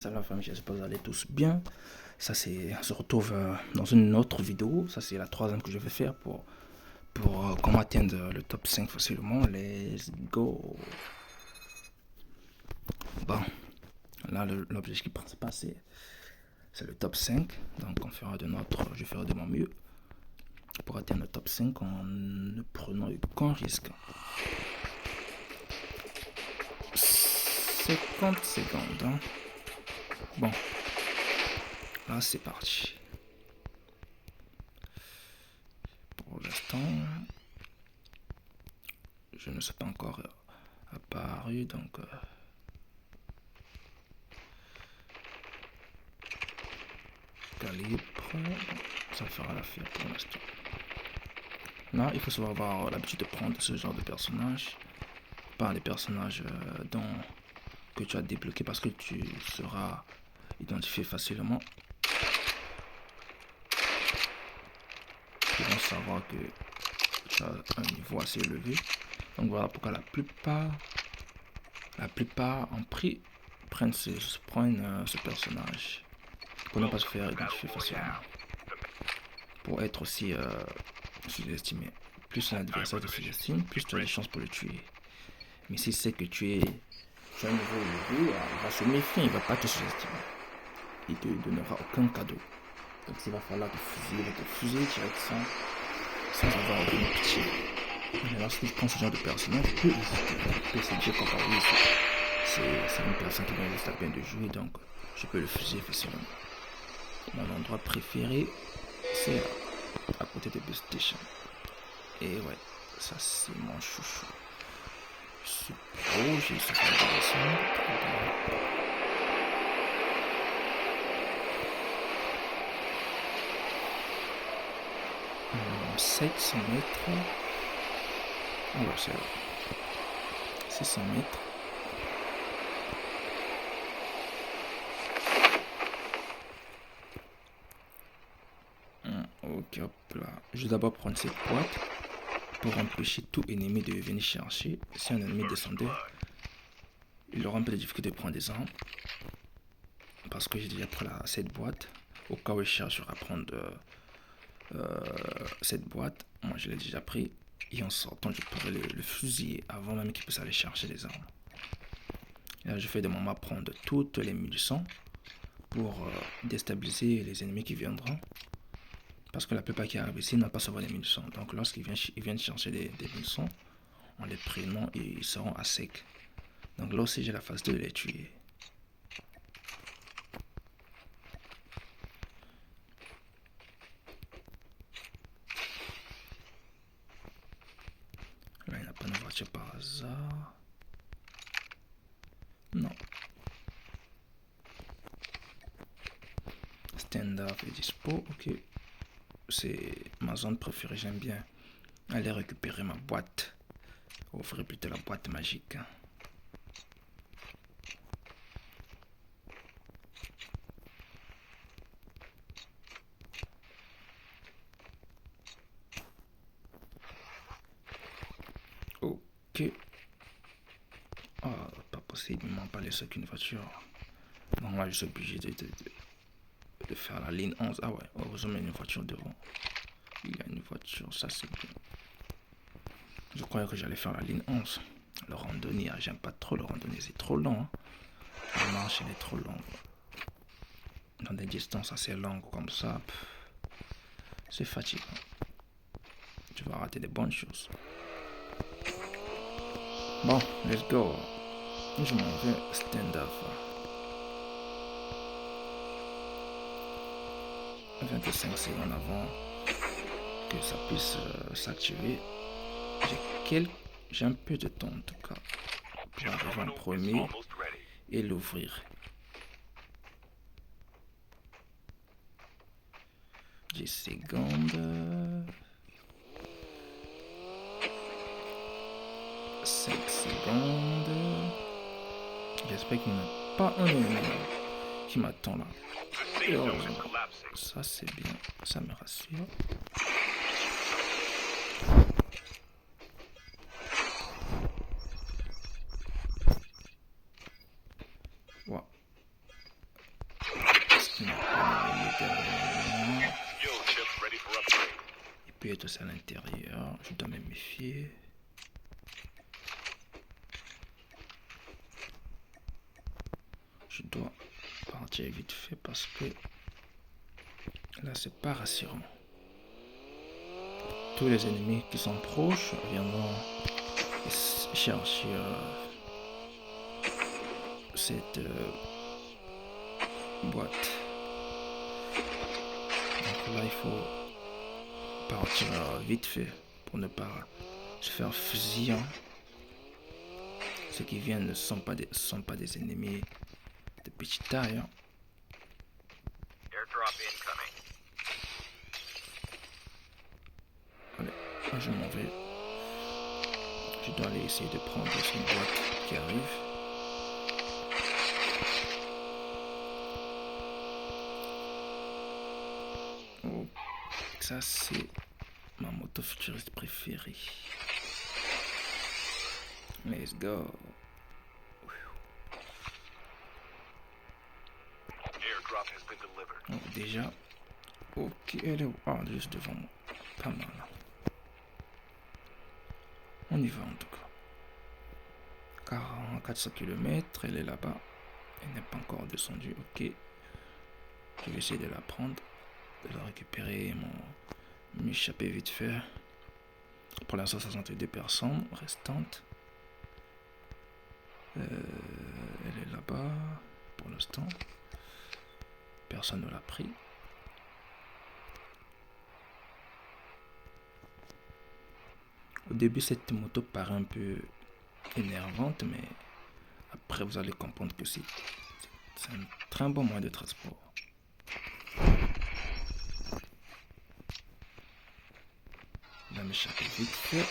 Salut la famille, j'espère que vous allez tous bien. On se retrouve dans une autre vidéo. Ça, c'est la troisième que je vais faire pour comment atteindre le top 5 facilement. Let's go. Bon, là, l'objectif principal, c'est le top 5. Donc, je ferai de mon mieux pour atteindre le top 5 en ne prenant aucun risque. 50 secondes. Hein. Bon, là, c'est parti. Pour l'instant, je ne suis pas encore apparu, donc calibre, ça fera l'affaire pour l'instant. Là, il faut savoir avoir l'habitude de prendre ce genre de personnages, pas les personnages que tu as débloqués parce que tu seras identifié facilement. Ils vont savoir que tu as un niveau assez élevé. Donc voilà pourquoi la plupart en prix prennent ce personnage pour ne pas se faire identifier facilement, pour être aussi sous-estimé. Plus un adversaire te sous-estime, plus tu as des chances pour le tuer. Mais si c'est que tu es à un niveau élevé, il va se méfier, il ne va pas te sous-estimer. Il ne te donnera aucun cadeau. Donc s'il va falloir te fusiller, il va te fusiller direct sans avoir aucune pitié. Mais lorsque je prends ce genre de personnage, je peux hésiter. Je peux se dire qu'en oui, c'est une personne qui vient juste à peine de jouer, donc je peux le fusiller facilement. Mon endroit préféré, c'est à côté de Bus Station. Et ouais, ça c'est mon chouchou. Je suis pro, j'ai ce genre de descendre. 700 mètres. On va faire 600 mètres. Ok, hop là. Je vais d'abord prendre cette boîte pour empêcher tout ennemi de venir chercher. Si un ennemi descendait, il aura un peu de difficulté de prendre des armes. Parce que j'ai déjà pris cette boîte. Au cas où il cherchera à prendre cette boîte, moi je l'ai déjà pris. Et en sortant, je pourrais le fusiller avant même qu'il puisse aller chercher les armes. Et là, je fais de mon prendre toutes les munitions pour déstabiliser les ennemis qui viendront. Parce que la plupart qui arrivent ici n'ont pas savoir les munitions. Donc lorsqu'ils viennent chercher des munitions, en les prenant, ils seront à sec. Donc là aussi, j'ai la phase de les tuer. Là, il n'y a pas de voiture par hasard. Non. Stand-up est dispo. Ok. C'est ma zone préférée. J'aime bien aller récupérer ma boîte. Ouvrir plutôt la boîte magique. Ok. Oh, pas possible. Il ne m'a pas laissé qu'une voiture. Donc là, je suis obligé de faire la ligne 11. Ah ouais, heureusement, il y a une voiture devant. Il y a une voiture, ça c'est bien. Je croyais que j'allais faire la ligne 11. Le randonnée, j'aime pas trop le randonnée, c'est trop long. Hein. La marche, elle est trop longue. Dans des distances assez longues comme ça, c'est fatigant. Tu vas rater des bonnes choses. Bon, let's go. Je m'en vais stand-up. 25 secondes avant que ça puisse s'activer. J'ai un peu de temps en tout cas pour arriver en premier et l'ouvrir. 10 secondes. 5 secondes. J'espère qu'il n'y a pas un ennemi qui m'attend là. Et heureusement, ça c'est bien, ça me rassure. Wow. Il n'y a pas d'ennemi derrière moi. Il peut être aussi à l'intérieur. Je dois me méfier. Je dois partir vite fait parce que là c'est pas rassurant. Tous les ennemis qui sont proches viendront chercher cette boîte. Donc là il faut partir vite fait pour ne pas se faire fusiller. Ceux qui viennent ne sont pas des ennemis de petite taille. Allez, là je m'en vais. Je dois aller essayer de prendre cette boîte qui arrive. Oh, ça c'est ma moto futuriste préférée. Let's go. Oh, déjà. Ok, elle est juste devant moi. Pas mal. On y va en tout cas. 400 km, elle est là-bas. Elle n'est pas encore descendue. Ok. Je vais essayer de la prendre. De la récupérer. M'échapper vite fait. Pour l'instant, 62 personnes restantes. Elle est là-bas. Pour l'instant. Personne ne l'a pris. Au début, cette moto paraît un peu énervante, mais après, vous allez comprendre que c'est un très bon moyen de transport. Je vais m'échapper vite fait.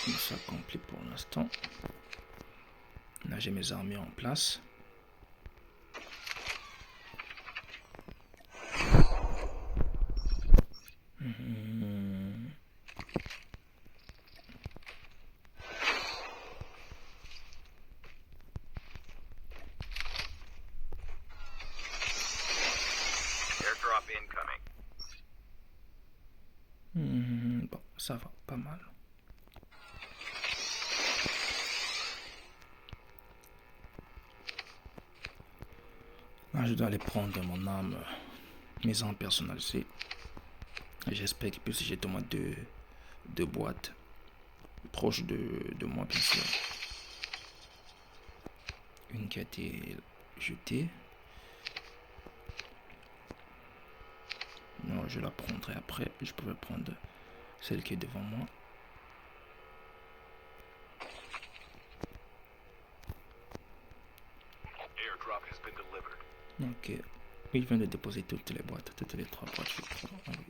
Mission accomplie pour l'instant. Là, j'ai mes armées en place. Bon, ça va, pas mal. Là, je dois aller prendre mon arme, mes armes personnalisées. J'espère qu'il puisse jeter au moins deux boîtes proches de moi, bien sûr. Une qui a été jetée. Non, je la prendrai après. Je pourrais prendre celle qui est devant moi. Ok. Il vient de déposer toutes les boîtes, toutes les 3 boîtes, je crois. Ah oui.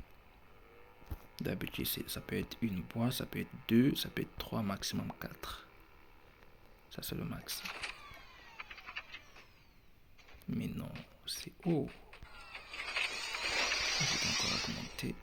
D'habitude, ça peut être une boîte, ça peut être 2, ça peut être 3, maximum 4. Ça, c'est le max. Mais non, c'est haut. Je vais encore augmenter.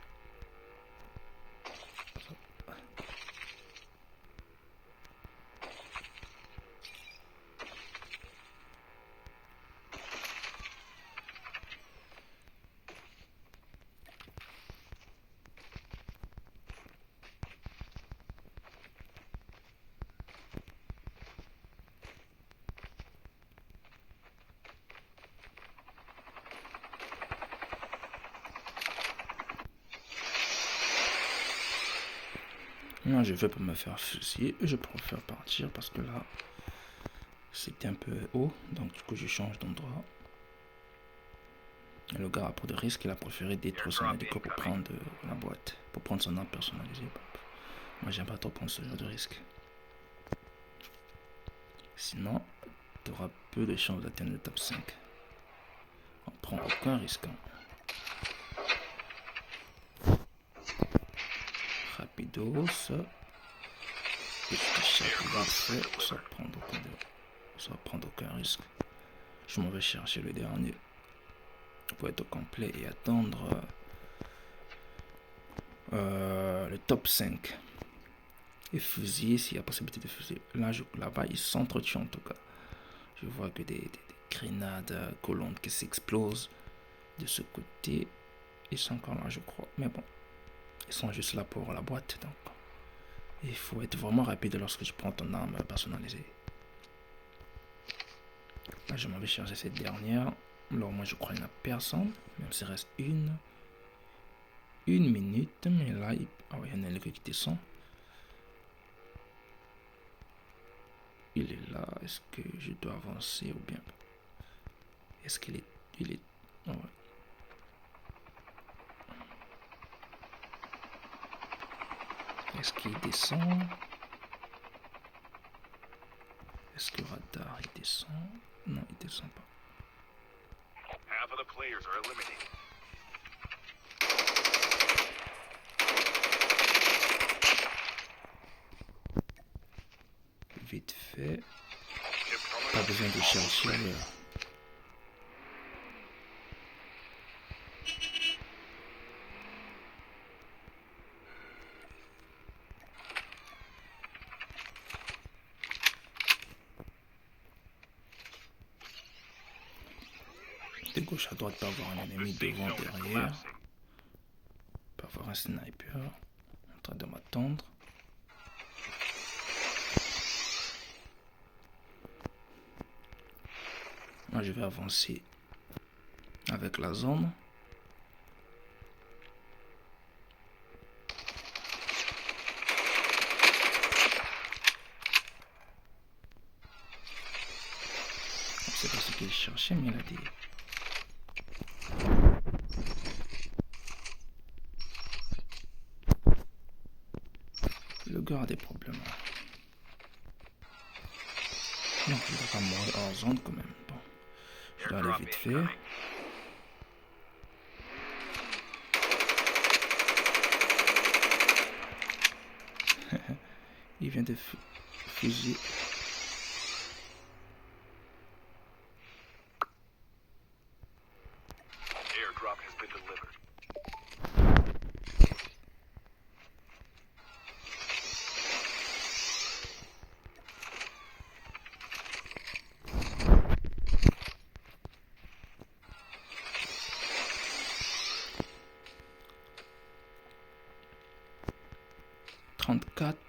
Non, je vais pas me faire fusiller. Je préfère partir parce que là, c'était un peu haut. Donc, du coup, je change d'endroit. Le gars a pris de risque. Il a préféré détruire son hélico pour prendre la boîte. Pour prendre son arme personnalisée. Moi, j'aime pas trop prendre ce genre de risque. Sinon, tu auras peu de chances d'atteindre le top 5. On prend aucun risque. Rapidos. Petit chaque parfait. Ça prendre aucun risque. Je m'en vais chercher le dernier. Pour être complet et attendre le top 5. Et fusiller s'il y a possibilité de fusiller. Là-bas, ils s'entretuent en tout cas. Je vois que des grenades collantes qui s'explosent. De ce côté, ils sont encore là, je crois. Mais bon, ils sont juste là pour la boîte. Donc, il faut être vraiment rapide lorsque tu prends ton arme personnalisée. Là, je m'en vais chercher cette dernière. Là, au moins, je crois qu'il n'y a personne. Même s'il reste une minute. Mais là, il y a un élève qui descend. Il est là. Est-ce que je dois avancer ou bien... Est-ce qu'il est... Il est... Oh, ouais. Est-ce qu'il descend? Est-ce que radar il descend? Non, il descend pas. Half of the players are eliminated. Vite fait. Pas besoin de chercher ailleurs. De gauche à droite, pas avoir un ennemi devant, derrière. Pas avoir un sniper en train de m'attendre. Moi, je vais avancer avec la zone. C'est pas ce qu'il cherchait, mais il a dit. Le gars a des problèmes. Non, il va pas mourir hors zone quand même. Bon, je dois aller vite fait. Il vient de fusiller. Airdrop has been delivered.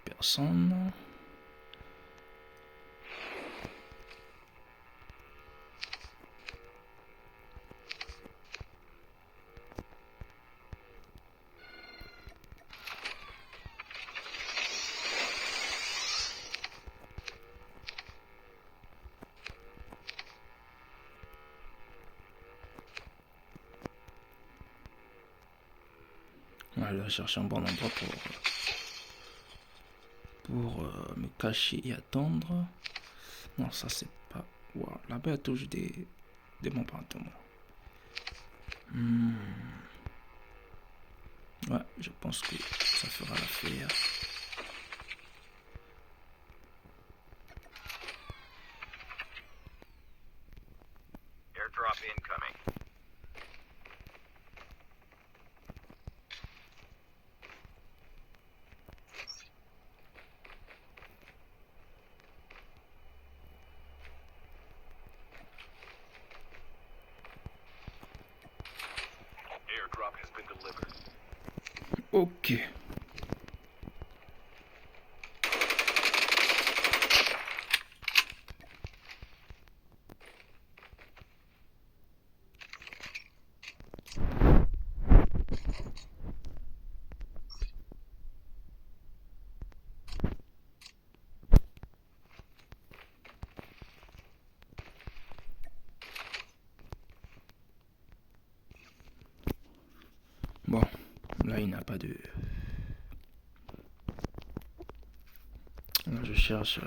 Personnes. On va aller chercher un bon endroit pour me cacher et attendre. Non, ça c'est pas... Wow, là-bas il y a toujours des bombardements. Ouais, je pense que ça fera l'affaire. Airdrop incoming. Airdrop has been delivered. Ok. Bon, là il n'a pas de... Là je cherche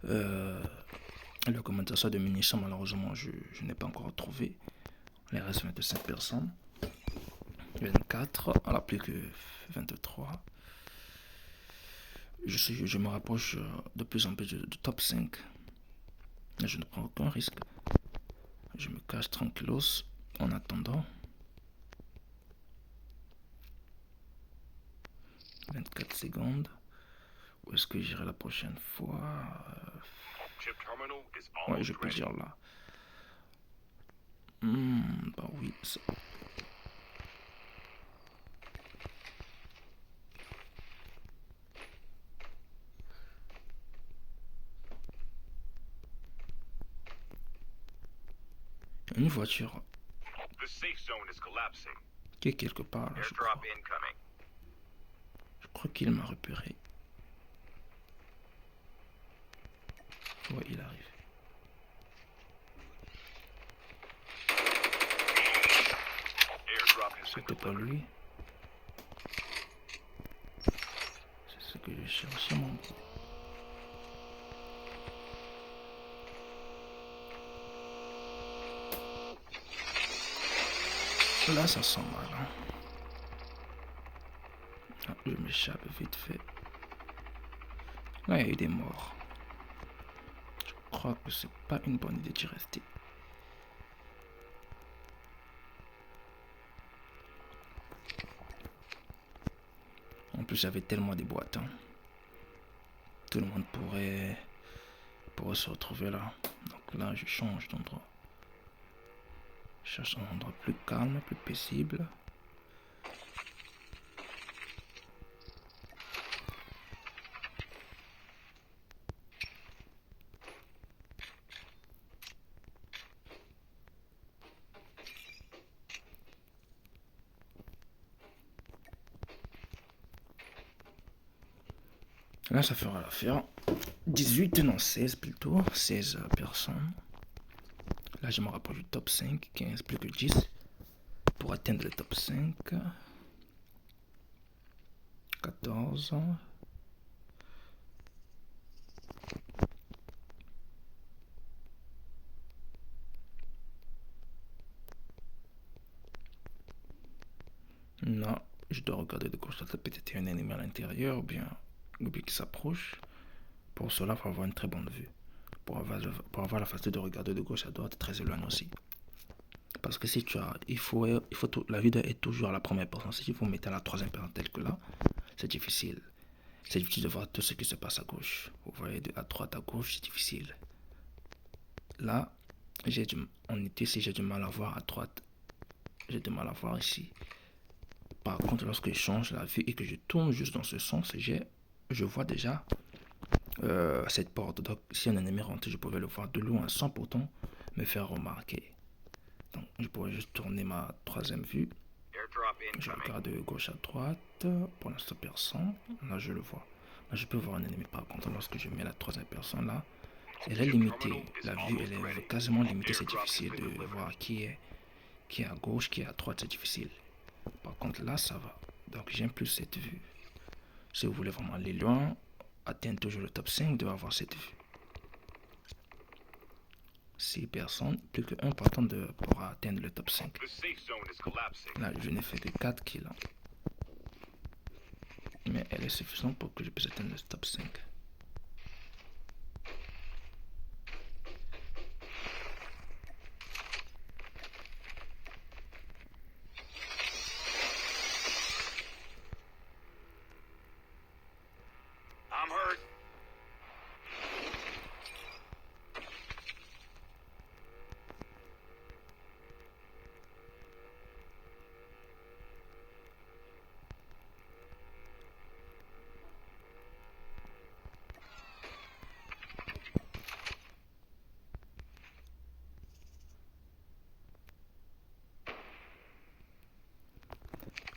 le commentateur de munitions, malheureusement je n'ai pas encore trouvé. Il reste 25 personnes. 24, on n'a plus que 23. Je me rapproche de plus en plus du top 5. Je ne prends aucun risque. Je me cache tranquillos en attendant. 24 secondes. Où est-ce que j'irai la prochaine fois? Ouais, je peux dire là. ça. Une voiture The safe zone is collapsing. qui est quelque part là, je crois. Airdrop incoming. Je crois qu'il m'a repéré. Ouais, il arrive. Airdrop has been C'était pas delivered. lui. C'est ce que je cherchais, mon gars. Là, ça sent mal. Hein. Ah, je m'échappe vite fait. Là, il y a eu des morts. Je crois que c'est pas une bonne idée d'y rester. En plus, j'avais tellement des boîtes. Hein. Tout le monde pourrait se retrouver là. Donc là, je change d'endroit. Je cherche un endroit plus calme, plus paisible. Là, ça fera l'affaire. 18, non, 16 plutôt. 16 personnes. Là, je me rapproche du top 5. 15, plus que 10. Pour atteindre le top 5. 14. Non, je dois regarder de gauche. Peut-être un ennemi à l'intérieur ou bien qui s'approche. Pour cela, il faut avoir une très bonne vue. Pour avoir la facilité de regarder de gauche à droite, très éloigné aussi. Parce que si tu as, la vue est toujours à la première personne. Si vous mettez à la troisième personne telle que là, c'est difficile. C'est difficile de voir tout ce qui se passe à gauche. Vous voyez, à droite, à gauche, c'est difficile. Là, en ici, j'ai du mal à voir à droite. J'ai du mal à voir ici. Par contre, lorsque je change la vue et que je tourne juste dans ce sens, je vois déjà cette porte. Donc, si un ennemi rentre, je pouvais le voir de loin sans pourtant me faire remarquer. Donc, je pourrais juste tourner ma troisième vue. Airdrop Je incoming. regarde de gauche à droite. Pour l'instant, personne. Là, je le vois. Là, je peux voir un ennemi. Par contre, lorsque je mets la troisième personne là, elle est limitée. La vue, elle est quasiment limitée. C'est difficile de voir qui est à gauche, qui est à droite. C'est difficile. Par contre, là, ça va. Donc, j'aime plus cette vue. Si vous voulez vraiment aller loin, atteindre toujours le top 5, vous devez avoir cette vue. 6 personnes, plus que 1 partant pour atteindre le top 5. The safe zone is collapsing. Là, je n'ai fait que 4 kills. Mais elle est suffisante pour que je puisse atteindre le top 5. I'm hurt.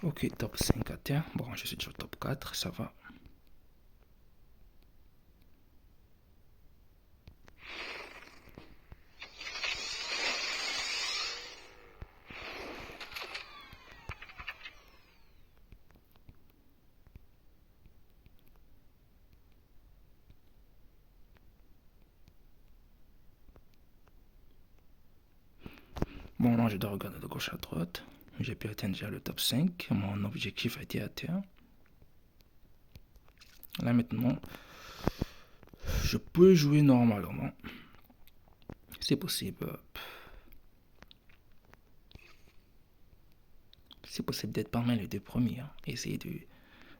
Ok, top 5 atteint. Bon, je suis sur top 4, ça va. Bon, là, je dois regarder de gauche à droite. J'ai pu atteindre déjà le top 5. Mon objectif a été atteint. Là, maintenant, je peux jouer normalement. C'est possible. C'est possible d'être parmi les 2 premiers. Hein. Essayer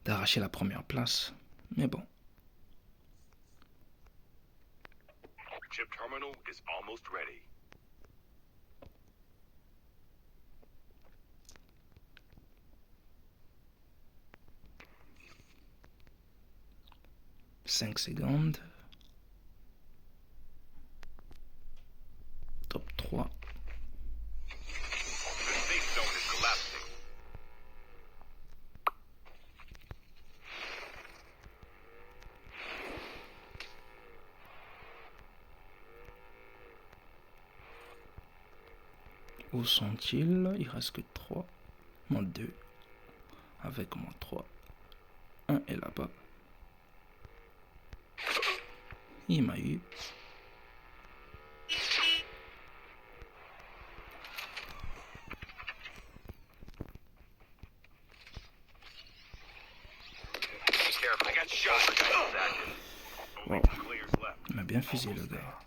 d'arracher la première place. Mais bon. Chip terminal is almost ready. 5 secondes. Top 3. The safe zone is collapsing. Où sont-ils? Il reste que 3. Non, 2. Avec moi 3. 1 est là-bas. Il m'a eu. Be careful. I got shot. Wow. Only 2 players left. Il m'a bien fusillé le gars.